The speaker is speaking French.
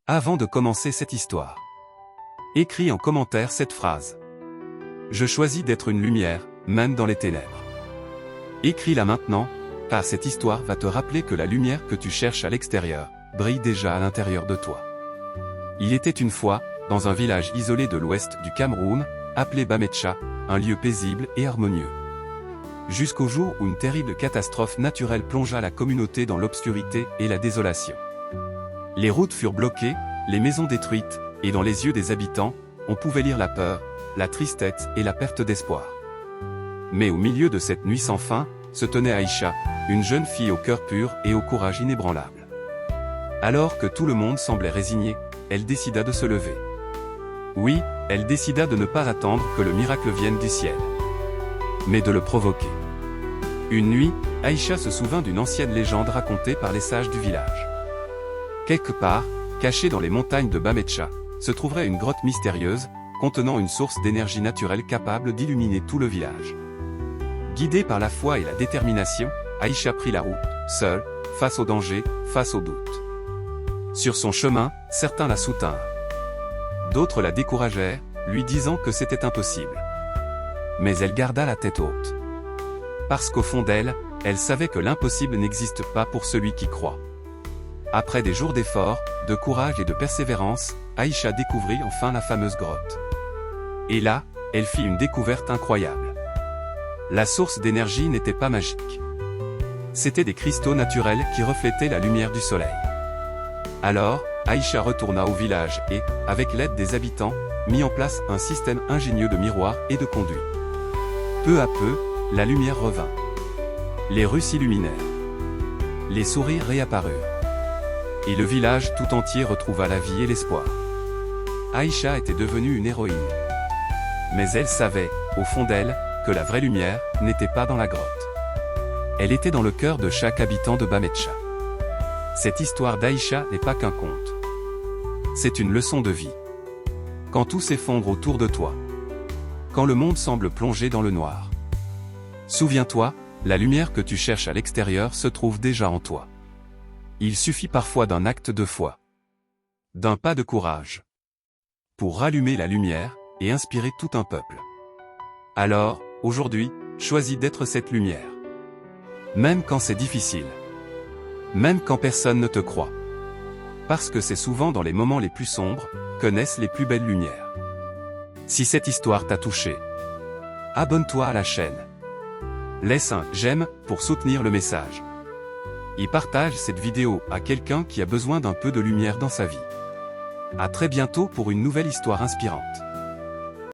Avant de commencer cette histoire, écris en commentaire cette phrase. Je choisis d'être une lumière, même dans les ténèbres. Écris-la maintenant, car cette histoire va te rappeler que la lumière que tu cherches à l'extérieur, brille déjà à l'intérieur de toi. Il était une fois, dans un village isolé de l'ouest du Cameroun, appelé Bametcha, un lieu paisible et harmonieux. Jusqu'au jour où une terrible catastrophe naturelle plongea la communauté dans l'obscurité et la désolation. Les routes furent bloquées, les maisons détruites, et dans les yeux des habitants, on pouvait lire la peur, la tristesse et la perte d'espoir. Mais au milieu de cette nuit sans fin, se tenait Aïcha, une jeune fille au cœur pur et au courage inébranlable. Alors que tout le monde semblait résigné, elle décida de se lever. Oui, elle décida de ne pas attendre que le miracle vienne du ciel, mais de le provoquer. Une nuit, Aïcha se souvint d'une ancienne légende racontée par les sages du village. Quelque part, cachée dans les montagnes de Bametcha, se trouverait une grotte mystérieuse, contenant une source d'énergie naturelle capable d'illuminer tout le village. Guidée par la foi et la détermination, Aïcha prit la route, seule, face au danger, face au doute. Sur son chemin, certains la soutinrent. D'autres la découragèrent, lui disant que c'était impossible. Mais elle garda la tête haute. Parce qu'au fond d'elle, elle savait que l'impossible n'existe pas pour celui qui croit. Après des jours d'efforts, de courage et de persévérance, Aïcha découvrit enfin la fameuse grotte. Et là, elle fit une découverte incroyable. La source d'énergie n'était pas magique. C'étaient des cristaux naturels qui reflétaient la lumière du soleil. Alors, Aïcha retourna au village et, avec l'aide des habitants, mit en place un système ingénieux de miroirs et de conduits. Peu à peu, la lumière revint. Les rues s'illuminèrent. Les sourires réapparurent. Et le village tout entier retrouva la vie et l'espoir. Aïcha était devenue une héroïne. Mais elle savait, au fond d'elle, que la vraie lumière n'était pas dans la grotte. Elle était dans le cœur de chaque habitant de Bametcha. Cette histoire d'Aïcha n'est pas qu'un conte. C'est une leçon de vie. Quand tout s'effondre autour de toi, quand le monde semble plongé dans le noir, souviens-toi, la lumière que tu cherches à l'extérieur se trouve déjà en toi. Il suffit parfois d'un acte de foi, d'un pas de courage, pour rallumer la lumière et inspirer tout un peuple. Alors, aujourd'hui, choisis d'être cette lumière. Même quand c'est difficile. Même quand personne ne te croit. Parce que c'est souvent dans les moments les plus sombres, que naissent les plus belles lumières. Si cette histoire t'a touché, abonne-toi à la chaîne. Laisse un « j'aime » pour soutenir le message. Et partage cette vidéo à quelqu'un qui a besoin d'un peu de lumière dans sa vie. À très bientôt pour une nouvelle histoire inspirante.